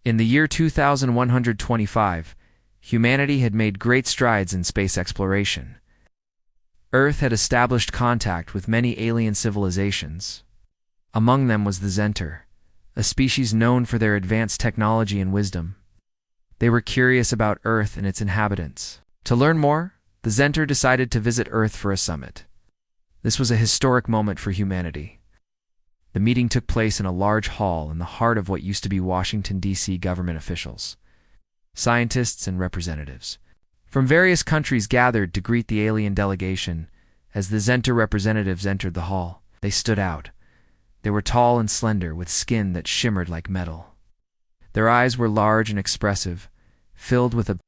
In the year 2125, humanity had made great strides in space exploration. Earth had established contact with many alien civilizations. Among them was the Zenter, a species known for their advanced technology and wisdom. They were curious about Earth and its inhabitants. To learn more, the Zenter decided to visit Earth for a summit. This was a historic moment for humanity. The meeting took place in a large hall in the heart of what used to be Washington, D.C. government officials. Scientists and representatives from various countries gathered to greet the alien delegation. As the Zenter representatives entered the hall, they stood out. They were tall and slender, with skin that shimmered like metal. Their eyes were large and expressive, filled with a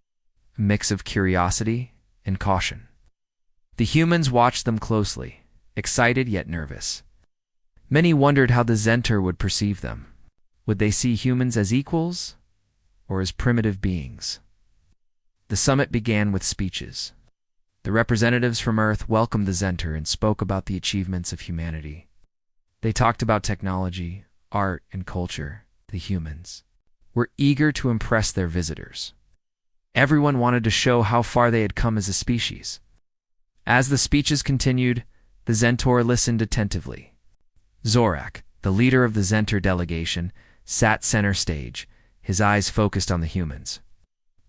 mix of curiosity and caution. The humans watched them closely, excited yet nervous. Many wondered how the Zenter would perceive them. Would they see humans as equals or as primitive beings? The summit began with speeches. The representatives from Earth welcomed the Zenter and spoke about the achievements of humanity. They talked about technology, art, and culture. The humans were eager to impress their visitors. Everyone wanted to show how far they had come as a species. As the speeches continued, the Zenter listened attentively. Zorak, the leader of the Zenter delegation, sat center stage, his eyes focused on the humans.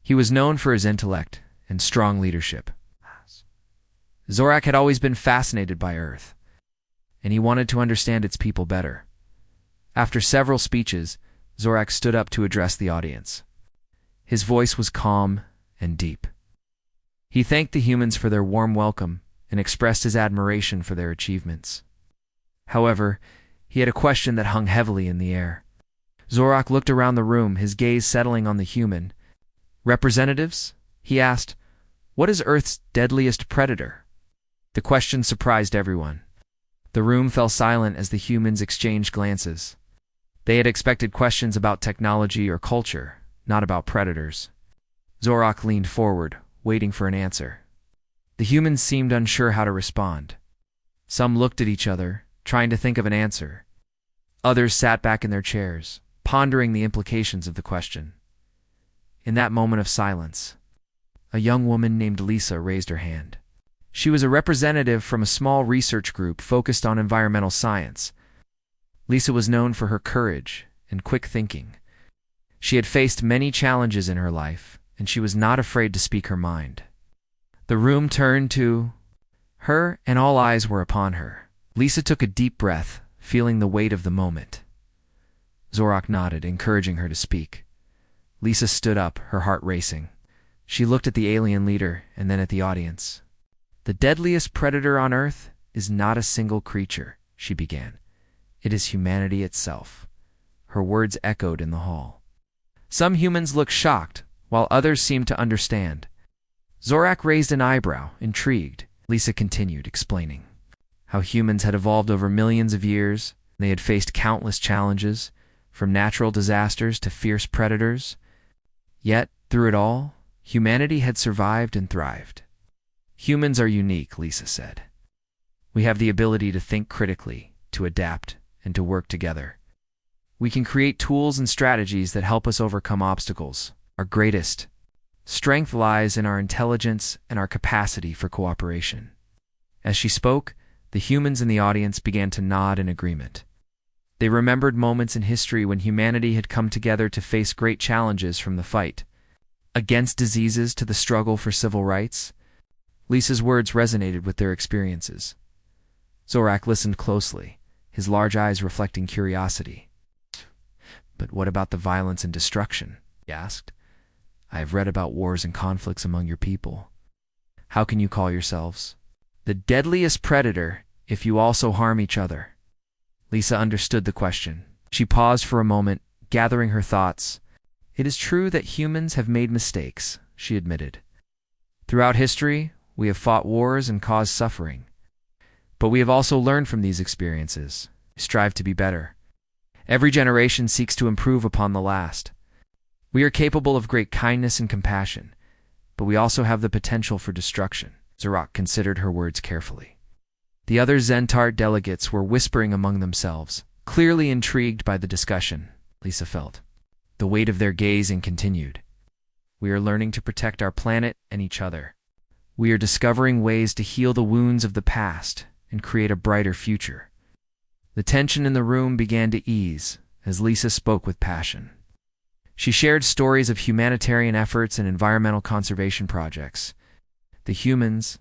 He was known for his intellect and strong leadership. Zorak had always been fascinated by Earth, and he wanted to understand its people better. After several speeches, Zorak stood up to address the audience. His voice was calm and deep. He thanked the humans for their warm welcome and expressed his admiration for their achievements. However, he had a question that hung heavily in the air. Zorak looked around the room, his gaze settling on the human. "Representatives?" he asked. "What is Earth's deadliest predator?" The question surprised everyone. The room fell silent as the humans exchanged glances. They had expected questions about technology or culture, not about predators. Zorak leaned forward, waiting for an answer. The humans seemed unsure how to respond. Some looked at each other, trying to think of an answer. Others sat back in their chairs, pondering the implications of the question. In that moment of silence, a young woman named Lisa raised her hand. She was a representative from a small research group focused on environmental science. Lisa was known for her courage and quick thinking. She had faced many challenges in her life, and she was not afraid to speak her mind. The room turned to her, and all eyes were upon her. Lisa took a deep breath, feeling the weight of the moment. Zorak nodded, encouraging her to speak. Lisa stood up, her heart racing. She looked at the alien leader and then at the audience. "The deadliest predator on Earth is not a single creature," she began. "It is humanity itself." Her words echoed in the hall. Some humans looked shocked, while others seemed to understand. Zorak raised an eyebrow, intrigued. Lisa continued, explaining how humans had evolved over millions of years. They had faced countless challenges, from natural disasters to fierce predators. Yet, through it all, humanity had survived and thrived. "Humans are unique," Lisa said. "We have the ability to think critically, to adapt, and to work together. We can create tools and strategies that help us overcome obstacles. Our greatest strength lies in our intelligence and our capacity for cooperation." As she spoke, the humans in the audience began to nod in agreement. They remembered moments in history when humanity had come together to face great challenges, from the fight against diseases to the struggle for civil rights. Lisa's words resonated with their experiences. Zorak listened closely, his large eyes reflecting curiosity. "But what about the violence and destruction?" he asked. "I have read about wars and conflicts among your people. How can you call yourselves the deadliest predator if you also harm each other?" Lisa understood the question. She paused for a moment, gathering her thoughts. "It is true that humans have made mistakes," she admitted. "Throughout history, we have fought wars and caused suffering. But we have also learned from these experiences, strive to be better. Every generation seeks to improve upon the last. We are capable of great kindness and compassion, but we also have the potential for destruction." Zorak considered her words carefully. The other Zentart delegates were whispering among themselves, clearly intrigued by the discussion, Lisa felt. The weight of their gazing continued. We are learning to protect our planet and each other. We are discovering ways to heal the wounds of the past and create a brighter future. The tension in the room began to ease as Lisa spoke with passion. She shared stories of humanitarian efforts and environmental conservation projects. The humans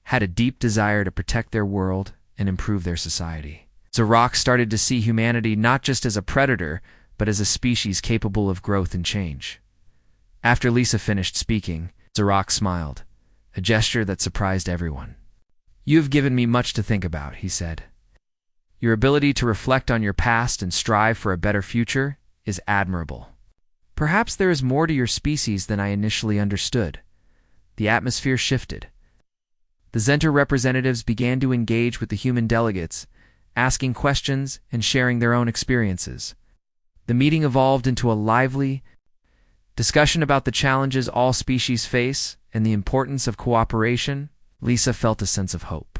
had a deep desire to protect their world and improve their society. Zorak started to see humanity not just as a predator, but as a species capable of growth and change. After Lisa finished speaking, Zorak smiled, a gesture that surprised everyone. "You have given me much to think about," he said. "Your ability to reflect on your past and strive for a better future is admirable. Perhaps there is more to your species than I initially understood." The atmosphere shifted. The Zenter representatives began to engage with the human delegates, asking questions and sharing their own experiences. The meeting evolved into a lively discussion about the challenges all species face and the importance of cooperation. Lisa felt a sense of hope.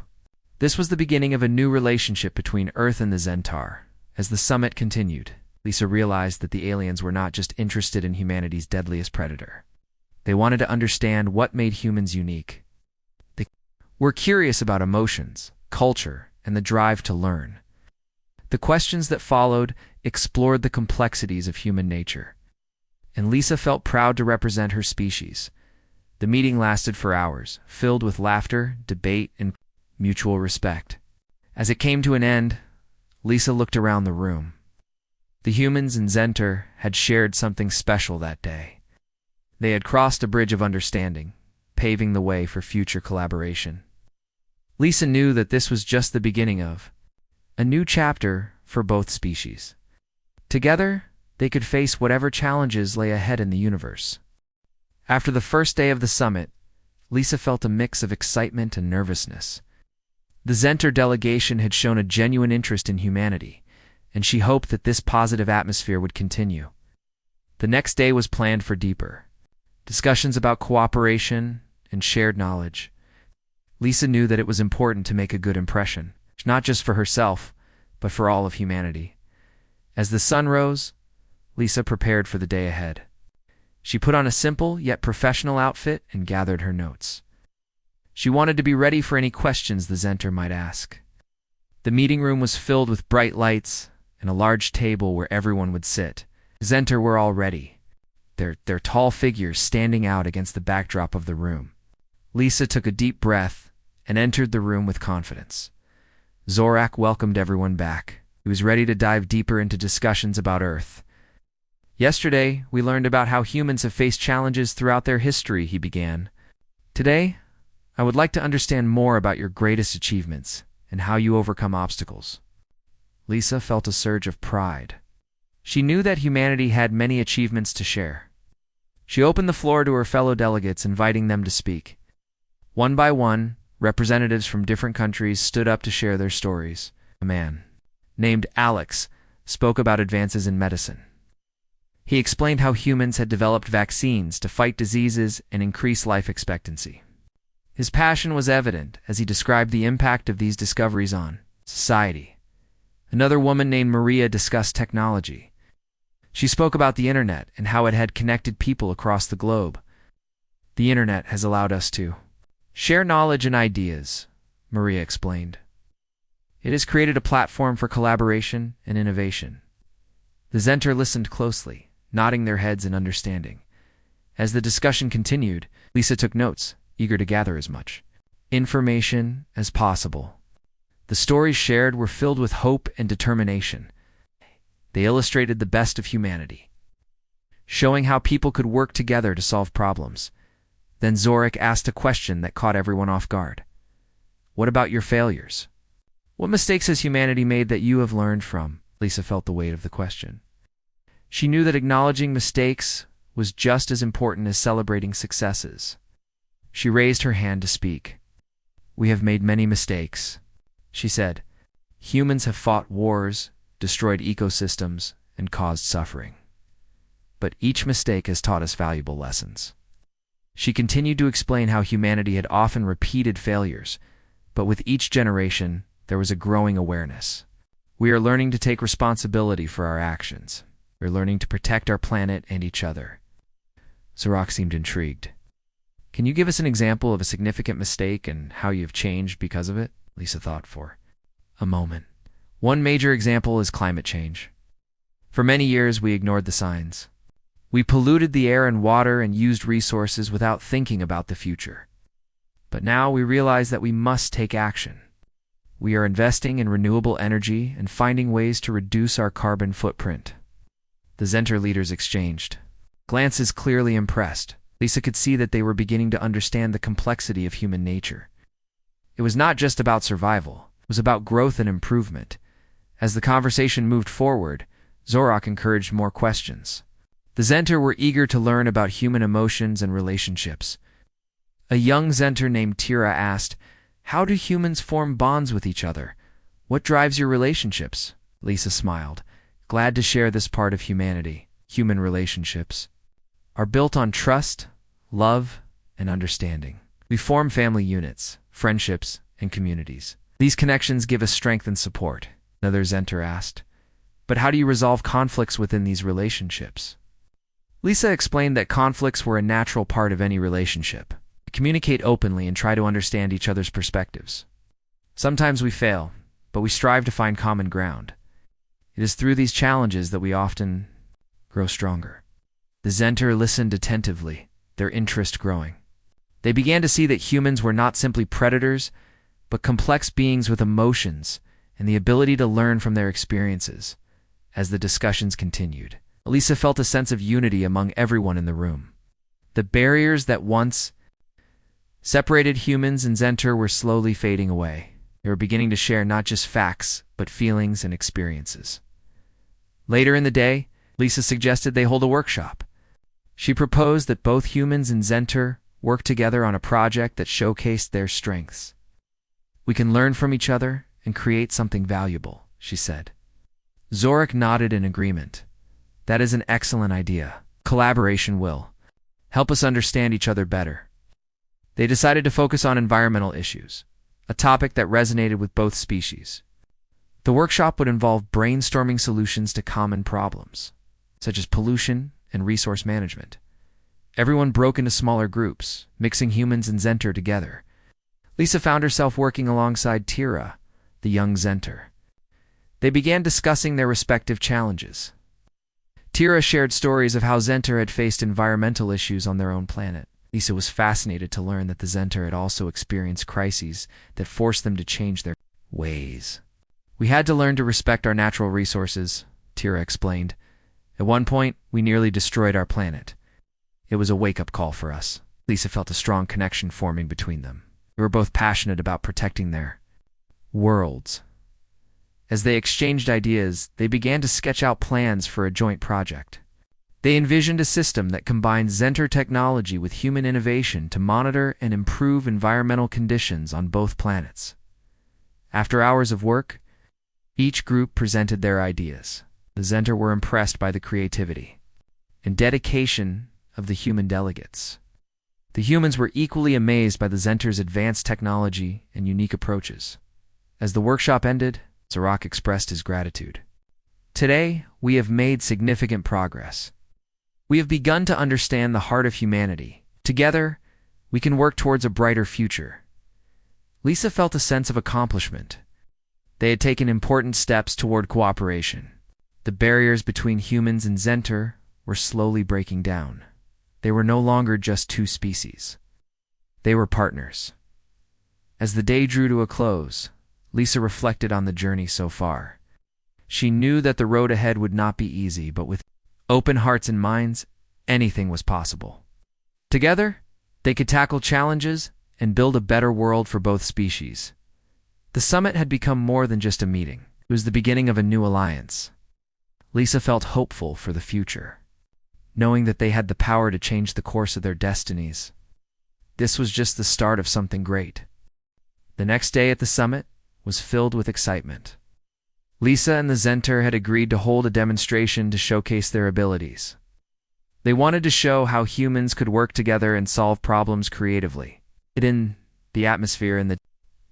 This was the beginning of a new relationship between Earth and the Zentaur. As the summit continued, Lisa realized that the aliens were not just interested in humanity's deadliest predator. They wanted to understand what made humans unique. They were curious about emotions, culture, and the drive to learn. The questions that followed explored the complexities of human nature, and Lisa felt proud to represent her species. The meeting lasted for hours, filled with laughter, debate, and mutual respect. As it came to an end, Lisa looked around the room. The humans and Zenter had shared something special that day. They had crossed a bridge of understanding, paving the way for future collaboration. Lisa knew that this was just the beginning of a new chapter for both species. Together, they could face whatever challenges lay ahead in the universe. After the first day of the summit, Lisa felt a mix of excitement and nervousness. The Zenter delegation had shown a genuine interest in humanity, and she hoped that this positive atmosphere would continue. The next day was planned for deeper discussions about cooperation and shared knowledge. Lisa knew that it was important to make a good impression, not just for herself, but for all of humanity. As the sun rose, Lisa prepared for the day ahead. She put on a simple yet professional outfit and gathered her notes. She wanted to be ready for any questions the Zenter might ask. The meeting room was filled with bright lights and a large table where everyone would sit. Zenter were all ready, their tall figures standing out against the backdrop of the room. Lisa took a deep breath and entered the room with confidence. Zorak welcomed everyone back. He was ready to dive deeper into discussions about Earth. "Yesterday, we learned about how humans have faced challenges throughout their history," he began. "Today, I would like to understand more about your greatest achievements and how you overcome obstacles." Lisa felt a surge of pride. She knew that humanity had many achievements to share. She opened the floor to her fellow delegates, inviting them to speak. One by one, representatives from different countries stood up to share their stories. A man named Alex spoke about advances in medicine. He explained how humans had developed vaccines to fight diseases and increase life expectancy. His passion was evident as he described the impact of these discoveries on society. Another woman named Maria discussed technology. She spoke about the internet and how it had connected people across the globe. "The internet has allowed us to share knowledge and ideas," Maria explained. "It has created a platform for collaboration and innovation." The Zenter listened closely, nodding their heads in understanding. As the discussion continued, Lisa took notes, eager to gather as much information as possible. The stories shared were filled with hope and determination. They illustrated the best of humanity, showing how people could work together to solve problems. Then Zorak asked a question that caught everyone off guard. "What about your failures? What mistakes has humanity made that you have learned from?" Lisa felt the weight of the question. She knew that acknowledging mistakes was just as important as celebrating successes. She raised her hand to speak. "We have made many mistakes," she said. "Humans have fought wars, destroyed ecosystems, and caused suffering. But each mistake has taught us valuable lessons." She continued to explain how humanity had often repeated failures, but with each generation, there was a growing awareness. "We are learning to take responsibility for our actions. We're learning to protect our planet and each other. Zorak seemed intrigued. Can you give us an example of a significant mistake and how you've changed because of it? Lisa thought for a moment. One major example is climate change. For many years, we ignored the signs. We polluted the air and water and used resources without thinking about the future. But now we realize that we must take action. We are investing in renewable energy and finding ways to reduce our carbon footprint. The Zenter leaders exchanged glances, clearly impressed. Lisa could see that they were beginning to understand the complexity of human nature. It was not just about survival, it was about growth and improvement. As the conversation moved forward, Zorak encouraged more questions. The Zenter were eager to learn about human emotions and relationships. A young Zenter named Tira asked, "How do humans form bonds with each other? What drives your relationships?" Lisa smiled, glad to share this part of humanity. Human relationships are built on trust, love, and understanding. We form family units, friendships, and communities. These connections give us strength and support. Another Zenter asked, "But how do you resolve conflicts within these relationships?" Lisa explained that conflicts were a natural part of any relationship. We communicate openly and try to understand each other's perspectives. Sometimes we fail, but we strive to find common ground. It is through these challenges that we often grow stronger. The Zenter listened attentively, their interest growing. They began to see that humans were not simply predators, but complex beings with emotions and the ability to learn from their experiences. As the discussions continued, Lisa felt a sense of unity among everyone in the room. The barriers that once separated humans and Zenter were slowly fading away. They were beginning to share not just facts, but feelings and experiences. Later in the day, Lisa suggested they hold a workshop. She proposed that both humans and Zenter work together on a project that showcased their strengths. "We can learn from each other and create something valuable," she said. Zorak nodded in agreement. "That is an excellent idea. Collaboration will help us understand each other better." They decided to focus on environmental issues, a topic that resonated with both species. The workshop would involve brainstorming solutions to common problems, such as pollution and resource management. Everyone broke into smaller groups, mixing humans and Zenter together. Lisa found herself working alongside Tira, the young Zenter. They began discussing their respective challenges. Tira shared stories of how Zenter had faced environmental issues on their own planet. Lisa was fascinated to learn that the Zenter had also experienced crises that forced them to change their ways. "We had to learn to respect our natural resources," Tira explained. "At one point, we nearly destroyed our planet. It was a wake-up call for us." Lisa felt a strong connection forming between them. They were both passionate about protecting their worlds. As they exchanged ideas, they began to sketch out plans for a joint project. They envisioned a system that combined Zenter technology with human innovation to monitor and improve environmental conditions on both planets. After hours of work, each group presented their ideas. The Zenter were impressed by the creativity and dedication of the human delegates. The humans were equally amazed by the Zenter's advanced technology and unique approaches. As the workshop ended, Zorak expressed his gratitude. "Today, we have made significant progress. We have begun to understand the heart of humanity. Together, we can work towards a brighter future." Lisa felt a sense of accomplishment. They had taken important steps toward cooperation. The barriers between humans and Zenter were slowly breaking down. They were no longer just two species. They were partners. As the day drew to a close, Lisa reflected on the journey so far. She knew that the road ahead would not be easy, but with open hearts and minds, anything was possible. Together, they could tackle challenges and build a better world for both species. The summit had become more than just a meeting. It was the beginning of a new alliance. Lisa felt hopeful for the future, knowing that they had the power to change the course of their destinies. This was just the start of something great. The next day at the summit was filled with excitement. Lisa and the Zenter had agreed to hold a demonstration to showcase their abilities. They wanted to show how humans could work together and solve problems creatively. The atmosphere in the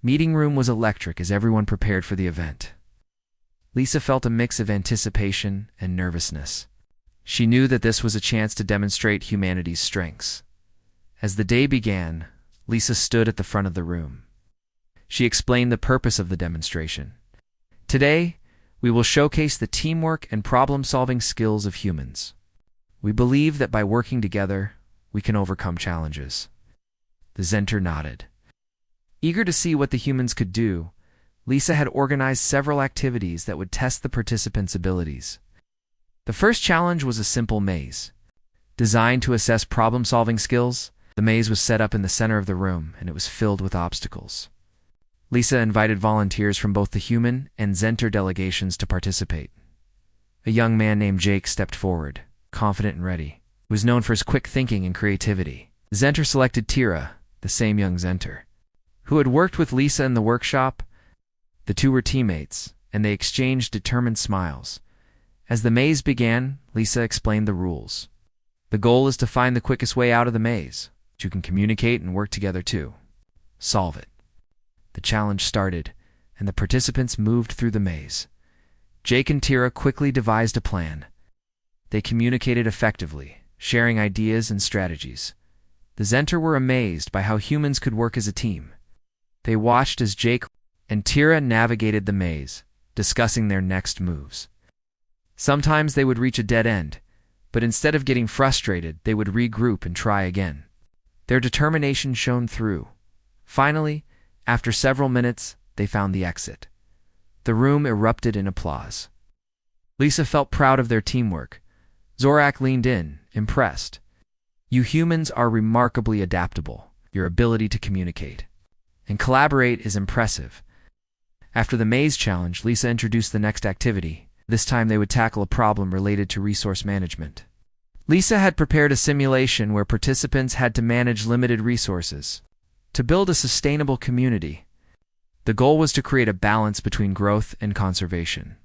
meeting room was electric as everyone prepared for the event. Lisa felt a mix of anticipation and nervousness. She knew that this was a chance to demonstrate humanity's strengths. As the day began, Lisa stood at the front of the room. She explained the purpose of the demonstration. Today, we will showcase the teamwork and problem-solving skills of humans. We believe that by working together, we can overcome challenges. The Zenter nodded. Eager to see what the humans could do, Lisa had organized several activities that would test the participants' abilities. The first challenge was a simple maze. Designed to assess problem-solving skills, the maze was set up in the center of the room, and it was filled with obstacles. Lisa invited volunteers from both the human and Zenter delegations to participate. A young man named Jake stepped forward, confident and ready. He was known for his quick thinking and creativity. Zenter selected Tira, the same young Zenter, who had worked with Lisa in the workshop. The two were teammates, and they exchanged determined smiles. As the maze began, Lisa explained the rules. The goal is to find the quickest way out of the maze. You can communicate and work together too. Solve it. The challenge started, and the participants moved through the maze. Jake and Tira quickly devised a plan. They communicated effectively, sharing ideas and strategies. The Zenter were amazed by how humans could work as a team. They watched as Jake and Tira navigated the maze, discussing their next moves. Sometimes they would reach a dead end, but instead of getting frustrated, they would regroup and try again. Their determination shone through. Finally, after several minutes, they found the exit. The room erupted in applause. Lisa felt proud of their teamwork. Zorak leaned in, impressed. You humans are remarkably adaptable. Your ability to communicate and collaborate is impressive. After the maze challenge, Lisa introduced the next activity. This time they would tackle a problem related to resource management. Lisa had prepared a simulation where participants had to manage limited resources to build a sustainable community. The goal was to create a balance between growth and conservation.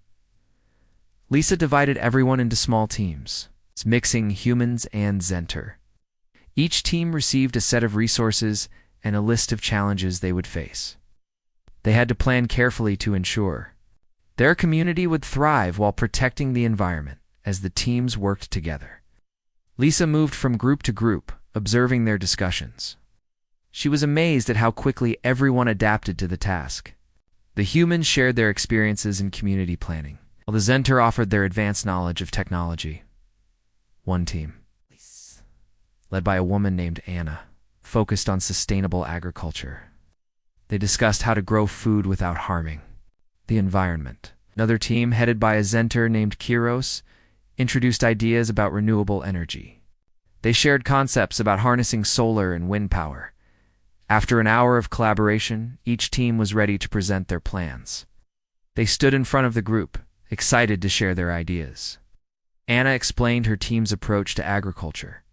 Lisa divided everyone into small teams, mixing humans and Zenter. Each team received a set of resources and a list of challenges they would face. They had to plan carefully to ensure their community would thrive while protecting the environment as the teams worked together. Lisa moved from group to group, observing their discussions. She was amazed at how quickly everyone adapted to the task. The humans shared their experiences in community planning, while the Zenter offered their advanced knowledge of technology. One team, led by a woman named Anna, focused on sustainable agriculture. They discussed how to grow food without harming the environment. Another team, headed by a Zenter named Kiros, introduced ideas about renewable energy. They shared concepts about harnessing solar and wind power. After an hour of collaboration, each team was ready to present their plans. They stood in front of the group, excited to share their ideas. Anna explained her team's approach to agriculture.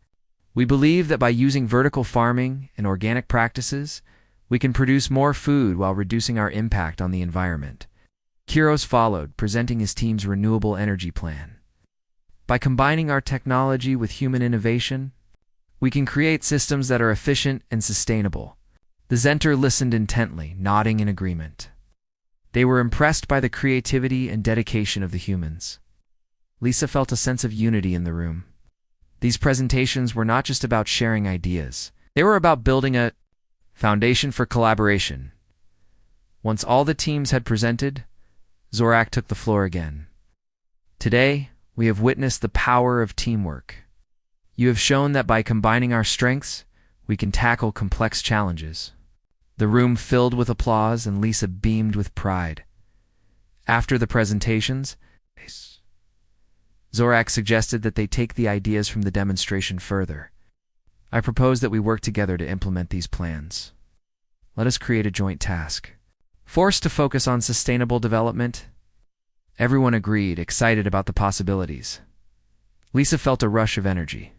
We believe that by using vertical farming and organic practices, we can produce more food while reducing our impact on the environment. Kiros followed, presenting his team's renewable energy plan. By combining our technology with human innovation, we can create systems that are efficient and sustainable. The Zenter listened intently, nodding in agreement. They were impressed by the creativity and dedication of the humans. Lisa felt a sense of unity in the room. These presentations were not just about sharing ideas. They were about building a foundation for collaboration. Once all the teams had presented, Zorak took the floor again. Today, we have witnessed the power of teamwork. You have shown that by combining our strengths, we can tackle complex challenges. The room filled with applause, and Lisa beamed with pride. After the presentations, Zorak suggested that they take the ideas from the demonstration further. I propose that we work together to implement these plans. Let us create a joint task. Forced to focus on sustainable development, everyone agreed, excited about the possibilities. Lisa felt a rush of energy.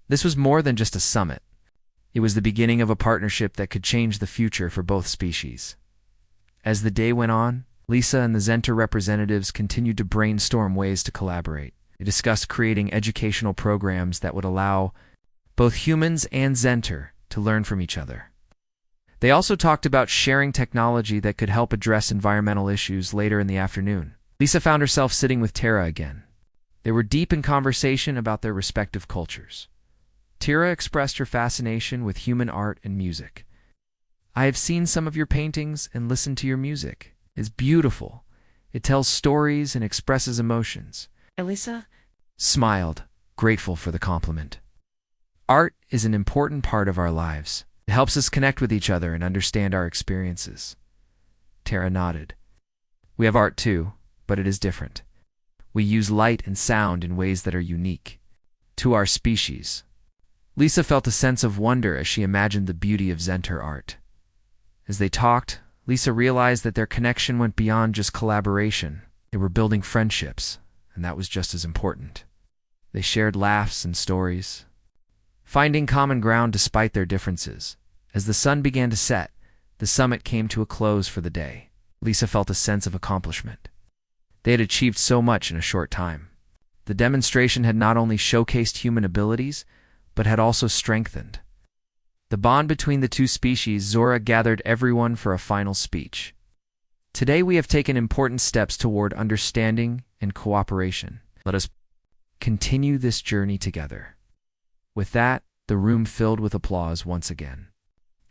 This was more than just a summit. It was the beginning of a partnership that could change the future for both species. As the day went on, Lisa and the Zenter representatives continued to brainstorm ways to collaborate. They discussed creating educational programs that would allow both humans and Zenter to learn from each other. They also talked about sharing technology that could help address environmental issues later in the afternoon. Lisa found herself sitting with Tara again. They were deep in conversation about their respective cultures. Tira expressed her fascination with human art and music. "I have seen some of your paintings and listened to your music. It's beautiful. It tells stories and expresses emotions." Elisa Smiled, grateful for the compliment. Art is an important part of our lives. It helps us connect with each other and understand our experiences. Tara nodded. "We have art too, but it is different. We use light and sound in ways that are unique to our species." Lisa felt a sense of wonder as she imagined the beauty of Zenter art. As they talked, Lisa realized that their connection went beyond just collaboration. They were building friendships, and that was just as important. They shared laughs and stories, finding common ground despite their differences. As the sun began to set, the summit came to a close for the day. Lisa felt a sense of accomplishment. They had achieved so much in a short time. The demonstration had not only showcased human abilities, but had also strengthened the bond between the two species. Zora gathered everyone for a final speech. "Today we have taken important steps toward understanding and cooperation. Let us continue this journey together." With that, the room filled with applause once again.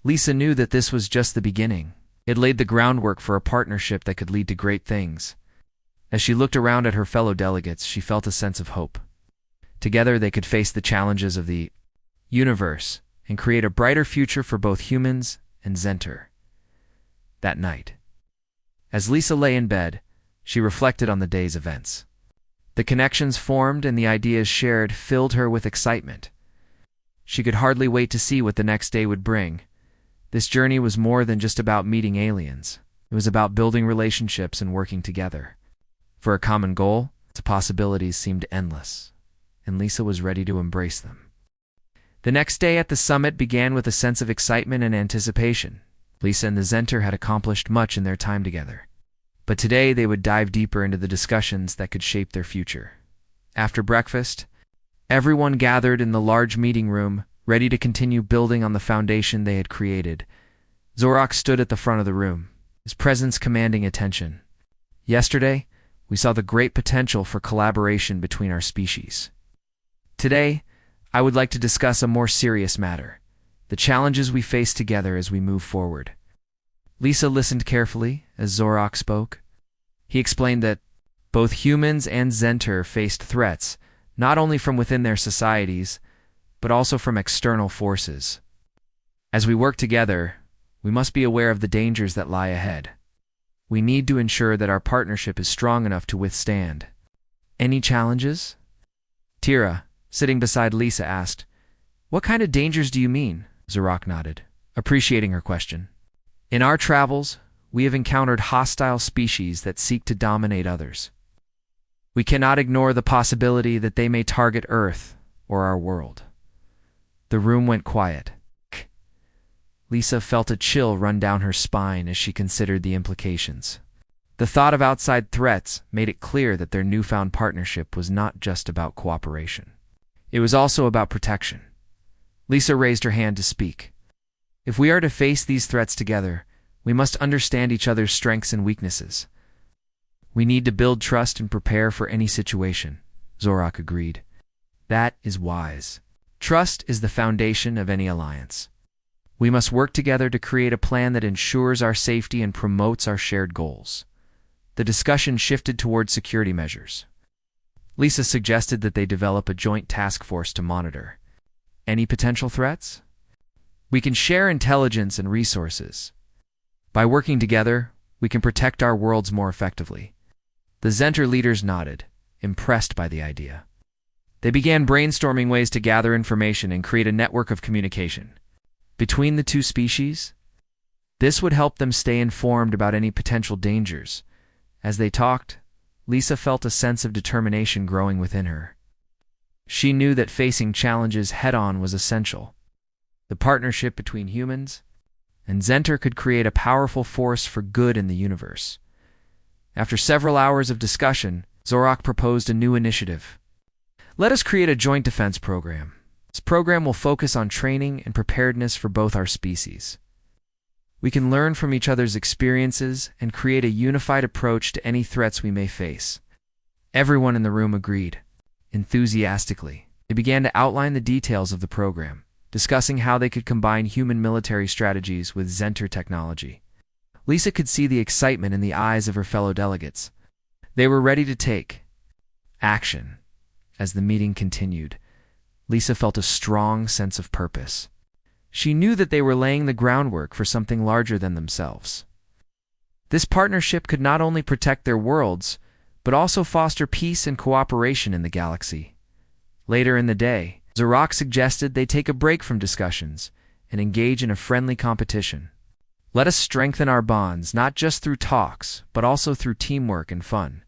Lisa knew that this was just the beginning. It laid the groundwork for a partnership that could lead to great things. As she looked around at her fellow delegates, she felt a sense of hope. Together they could face the challenges of the universe and create a brighter future for both humans and Zenter. That night, as Lisa lay in bed, she reflected on the day's events. The connections formed and the ideas shared filled her with excitement. She could hardly wait to see what the next day would bring. This journey was more than just about meeting aliens. It was about building relationships and working together. For a common goal, the possibilities seemed endless, and Lisa was ready to embrace them. The next day at the summit began with a sense of excitement and anticipation. Lisa and the Zenter had accomplished much in their time together. But today they would dive deeper into the discussions that could shape their future. After breakfast, everyone gathered in the large meeting room, ready to continue building on the foundation they had created. Zorak stood at the front of the room, his presence commanding attention. "Yesterday, we saw the great potential for collaboration between our species. Today, I would like to discuss a more serious matter, the challenges we face together as we move forward." Lisa listened carefully as Zorak spoke. He explained that both humans and Zenter faced threats, not only from within their societies, but also from external forces. As we work together, we must be aware of the dangers that lie ahead. We need to ensure that our partnership is strong enough to withstand any challenges. Tira, sitting beside Lisa, asked, "What kind of dangers do you mean?" Zorak nodded, appreciating her question. "In our travels, we have encountered hostile species that seek to dominate others. We cannot ignore the possibility that they may target Earth or our world." The room went quiet. Lisa felt a chill run down her spine as she considered the implications. The thought of outside threats made it clear that their newfound partnership was not just about cooperation. It was also about protection. Lisa raised her hand to speak. "If we are to face these threats together, we must understand each other's strengths and weaknesses. We need to build trust and prepare for any situation," Zorak agreed. "That is wise. Trust is the foundation of any alliance. We must work together to create a plan that ensures our safety and promotes our shared goals." The discussion shifted toward security measures. Lisa suggested that they develop a joint task force to monitor any potential threats. "We can share intelligence and resources. By working together, we can protect our worlds more effectively." The Zenter leaders nodded, impressed by the idea. They began brainstorming ways to gather information and create a network of communication between the two species. This would help them stay informed about any potential dangers. As they talked, Lisa felt a sense of determination growing within her. She knew that facing challenges head-on was essential. The partnership between humans and Zenter could create a powerful force for good in the universe. After several hours of discussion, Zorak proposed a new initiative. "Let us create a joint defense program. This program will focus on training and preparedness for both our species. We can learn from each other's experiences and create a unified approach to any threats we may face." Everyone in the room agreed. enthusiastically. They began to outline the details of the program, discussing how they could combine human military strategies with Zenter technology. Lisa could see the excitement in the eyes of her fellow delegates. They were ready to take action. As the meeting continued, Lisa felt a strong sense of purpose. She knew that they were laying the groundwork for something larger than themselves. This partnership could not only protect their worlds, but also foster peace and cooperation in the galaxy. Later in the day, Zorak suggested they take a break from discussions and engage in a friendly competition. Let us strengthen our bonds not just through talks, but also through teamwork and fun.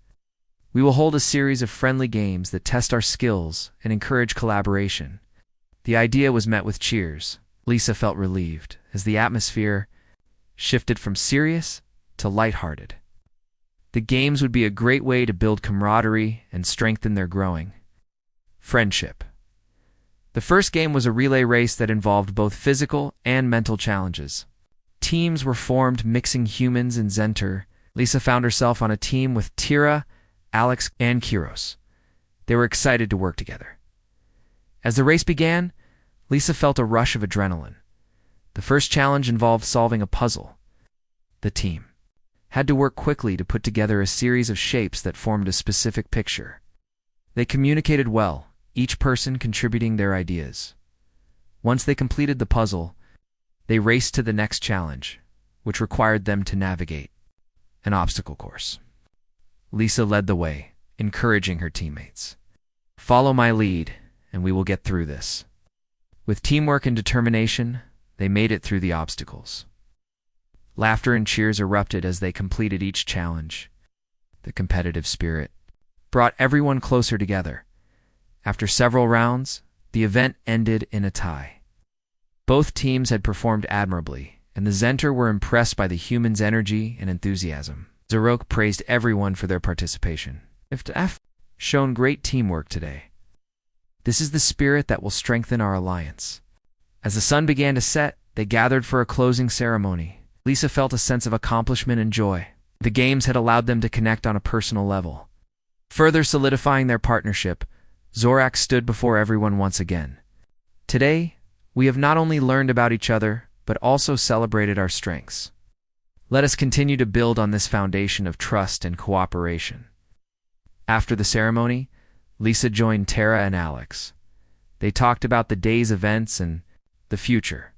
We will hold a series of friendly games that test our skills and encourage collaboration. The idea was met with cheers. Lisa felt relieved as the atmosphere shifted from serious to lighthearted. The games would be a great way to build camaraderie and strengthen their growing friendship. The first game was a relay race that involved both physical and mental challenges. Teams were formed mixing humans and Zenter. Lisa found herself on a team with Tira, Alex, and Kiros. They were excited to work together. As the race began, Lisa felt a rush of adrenaline. The first challenge involved solving a puzzle. The team had to work quickly to put together a series of shapes that formed a specific picture. They communicated well, each person contributing their ideas. Once they completed the puzzle, they raced to the next challenge, which required them to navigate an obstacle course. Lisa led the way, encouraging her teammates. "Follow my lead, and we will get through this." With teamwork and determination, they made it through the obstacles. Laughter and cheers erupted as they completed each challenge. The competitive spirit brought everyone closer together. After several rounds, the event ended in a tie. Both teams had performed admirably, and the Zenter were impressed by the humans' energy and enthusiasm. Zarok praised everyone for their participation. HandHFY shown great teamwork today. This is the spirit that will strengthen our alliance. As the sun began to set, they gathered for a closing ceremony. Lisa felt a sense of accomplishment and joy. The games had allowed them to connect on a personal level. Further solidifying their partnership, Zorak stood before everyone once again. Today, we have not only learned about each other, but also celebrated our strengths. Let us continue to build on this foundation of trust and cooperation. After the ceremony, Lisa joined Tara and Alex. They talked about the day's events and the future.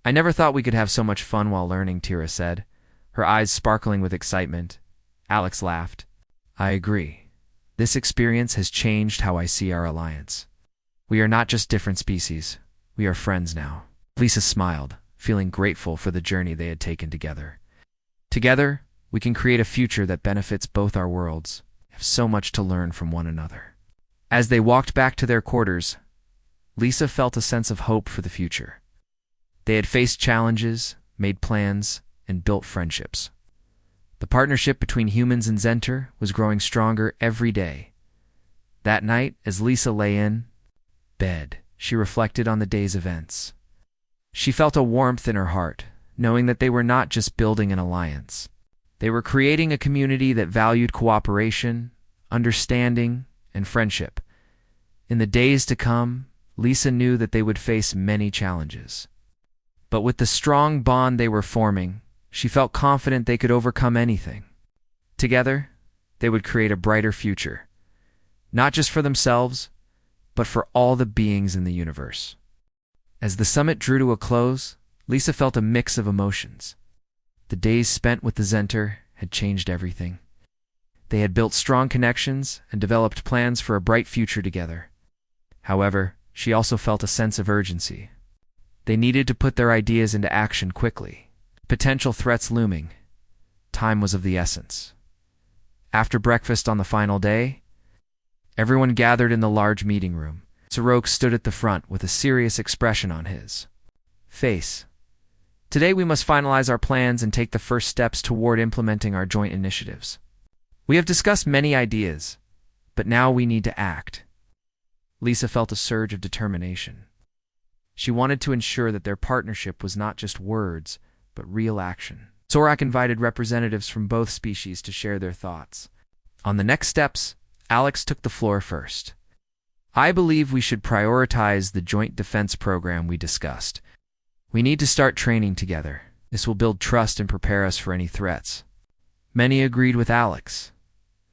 "I never thought we could have so much fun while learning," Tara said, her eyes sparkling with excitement. Alex laughed. "I agree. This experience has changed how I see our alliance. We are not just different species. We are friends now." Lisa smiled, feeling grateful for the journey they had taken together. Together, we can create a future that benefits both our worlds. We have so much to learn from one another. As they walked back to their quarters, Lisa felt a sense of hope for the future. They had faced challenges, made plans, and built friendships. The partnership between humans and Zenter was growing stronger every day. That night, as Lisa lay in bed, she reflected on the day's events. She felt a warmth in her heart, knowing that they were not just building an alliance. They were creating a community that valued cooperation, understanding, and friendship. In the days to come, Lisa knew that they would face many challenges. But with the strong bond they were forming, she felt confident they could overcome anything. Together, they would create a brighter future, not just for themselves, but for all the beings in the universe. As the summit drew to a close, Lisa felt a mix of emotions. The days spent with the Zenter had changed everything. They had built strong connections and developed plans for a bright future together. However, she also felt a sense of urgency. They needed to put their ideas into action quickly. Potential threats looming. Time was of the essence. After breakfast on the final day, everyone gathered in the large meeting room. Zarok stood at the front with a serious expression on his face. "Today we must finalize our plans and take the first steps toward implementing our joint initiatives. We have discussed many ideas, but now we need to act." Lisa felt a surge of determination. She wanted to ensure that their partnership was not just words, but real action. Zorak invited representatives from both species to share their thoughts. On the next steps, Alex took the floor first. I believe we should prioritize the joint defense program we discussed. We need to start training together. This will build trust and prepare us for any threats. Many agreed with Alex.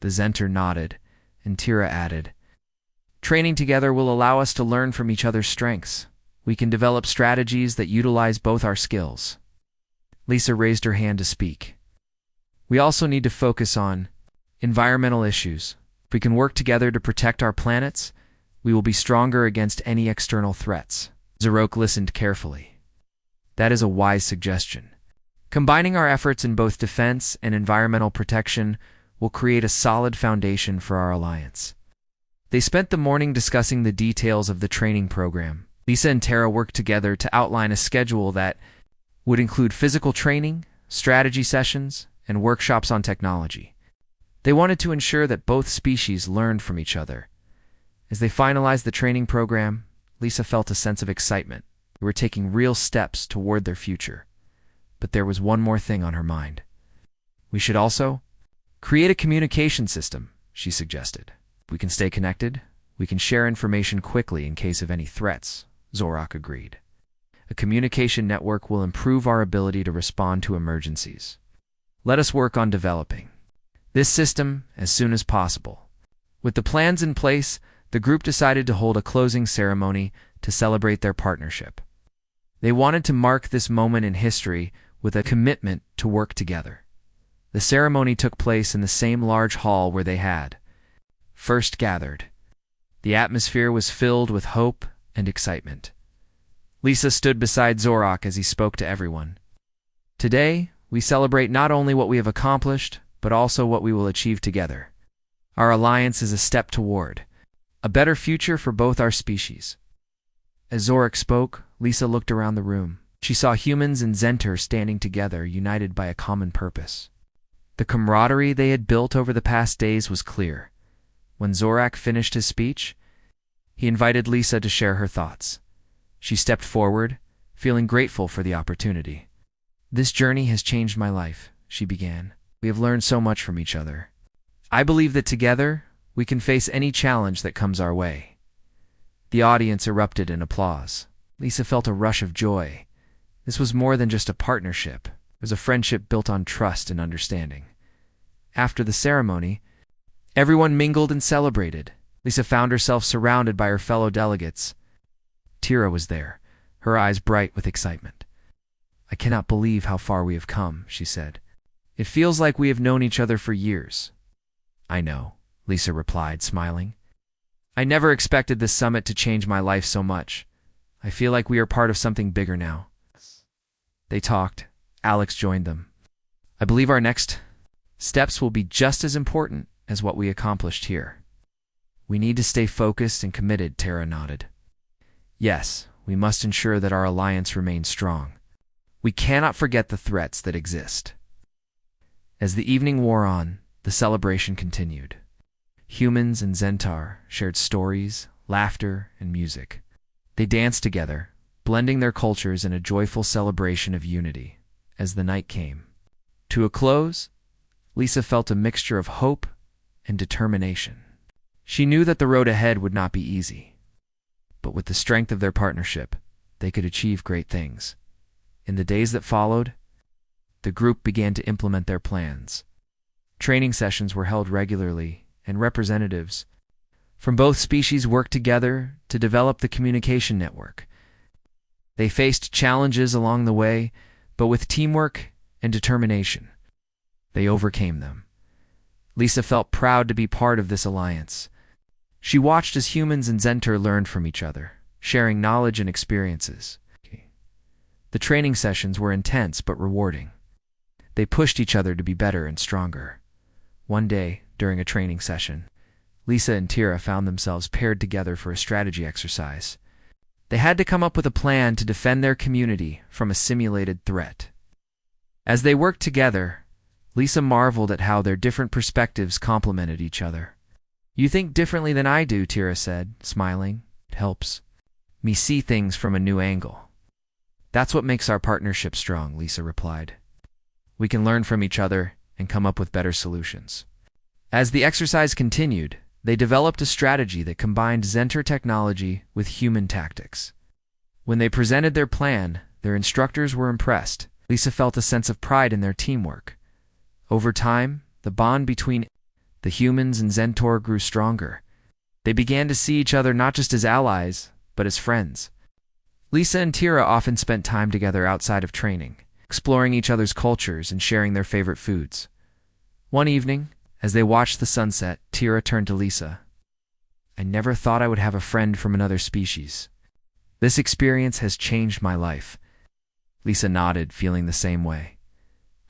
The Zenter nodded, and Tira added, training together will allow us to learn from each other's strengths. We can develop strategies that utilize both our skills. Lisa raised her hand to speak. We also need to focus on environmental issues. If we can work together to protect our planets, we will be stronger against any external threats. Zarok listened carefully. That is a wise suggestion. Combining our efforts in both defense and environmental protection will create a solid foundation for our alliance. They spent the morning discussing the details of the training program. Lisa and Tara worked together to outline a schedule that would include physical training, strategy sessions, and workshops on technology. They wanted to ensure that both species learned from each other. As they finalized the training program, Lisa felt a sense of excitement. They were taking real steps toward their future. But there was one more thing on her mind. We should also create a communication system, she suggested. We can stay connected. We can share information quickly in case of any threats, Zorak agreed. A communication network will improve our ability to respond to emergencies. Let us work on developing this system as soon as possible. With the plans in place, the group decided to hold a closing ceremony to celebrate their partnership. They wanted to mark this moment in history with a commitment to work together. The ceremony took place in the same large hall where they had first gathered. The atmosphere was filled with hope and excitement. Lisa stood beside Zorak as he spoke to everyone. Today, we celebrate not only what we have accomplished, but also what we will achieve together. Our alliance is a step toward a better future for both our species. As Zorak spoke, Lisa looked around the room. She saw humans and Zenter standing together, united by a common purpose. The camaraderie they had built over the past days was clear. When Zorak finished his speech, he invited Lisa to share her thoughts. She stepped forward, feeling grateful for the opportunity. This journey has changed my life, she began. We have learned so much from each other. I believe that together, we can face any challenge that comes our way. The audience erupted in applause. Lisa felt a rush of joy. This was more than just a partnership. It was a friendship built on trust and understanding. After the ceremony, everyone mingled and celebrated. Lisa found herself surrounded by her fellow delegates. Tira was there, her eyes bright with excitement. I cannot believe how far we have come, she said. It feels like we have known each other for years. I know, Lisa replied, smiling. I never expected this summit to change my life so much. I feel like we are part of something bigger now. They talked. Alex joined them. I believe our next steps will be just as important as what we accomplished here. We need to stay focused and committed, Tara nodded. Yes, we must ensure that our alliance remains strong. We cannot forget the threats that exist. As the evening wore on, the celebration continued. Humans and Zenter shared stories, laughter, and music. They danced together, blending their cultures in a joyful celebration of unity. As the night came to a close, Lisa felt a mixture of hope and determination. She knew that the road ahead would not be easy, but with the strength of their partnership, they could achieve great things. In the days that followed, the group began to implement their plans. Training sessions were held regularly, and representatives from both species worked together to develop the communication network. They faced challenges along the way, but with teamwork and determination, they overcame them. Lisa felt proud to be part of this alliance. She watched as humans and Zenter learned from each other, sharing knowledge and experiences. The training sessions were intense but rewarding. They pushed each other to be better and stronger. One day, during a training session, Lisa and Tira found themselves paired together for a strategy exercise. They had to come up with a plan to defend their community from a simulated threat. As they worked together, Lisa marveled at how their different perspectives complemented each other. You think differently than I do, Tira said, smiling. It helps me see things from a new angle. That's what makes our partnership strong, Lisa replied. We can learn from each other and come up with better solutions. As the exercise continued, They developed a strategy that combined Zenter technology with human tactics. When they presented their plan, their instructors were impressed. Lisa felt a sense of pride in their teamwork. Over time, the bond between the humans and Zentor grew stronger. They began to see each other not just as allies, but as friends. Lisa and Tira often spent time together outside of training, exploring each other's cultures and sharing their favorite foods. One evening, as they watched the sunset, Tira turned to Lisa. "I never thought I would have a friend from another species. This experience has changed my life." Lisa nodded, feeling the same way.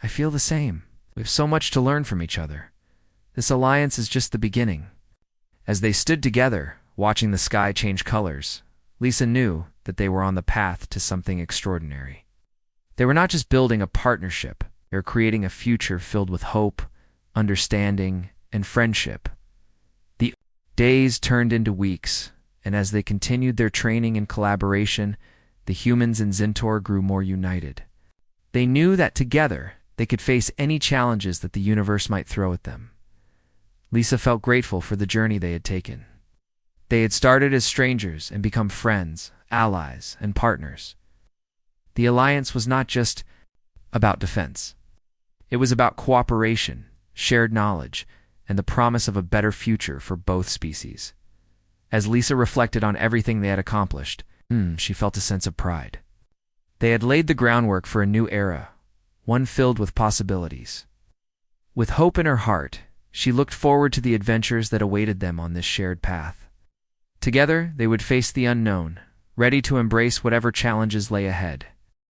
"I feel the same. We have so much to learn from each other. This alliance is just the beginning." As they stood together, watching the sky change colors, Lisa knew that they were on the path to something extraordinary. They were not just building a partnership, they were creating a future filled with hope, understanding, and friendship. The days turned into weeks, and as they continued their training and collaboration, the humans in Zentor grew more united. They knew that together, they could face any challenges that the universe might throw at them. Lisa felt grateful for the journey they had taken. They had started as strangers and become friends, allies, and partners. The alliance was not just about defense. It was about cooperation, shared knowledge, and the promise of a better future for both species. As Lisa reflected on everything they had accomplished, she felt a sense of pride. They had laid the groundwork for a new era, one filled with possibilities. With hope in her heart, she looked forward to the adventures that awaited them on this shared path. Together, they would face the unknown, ready to embrace whatever challenges lay ahead.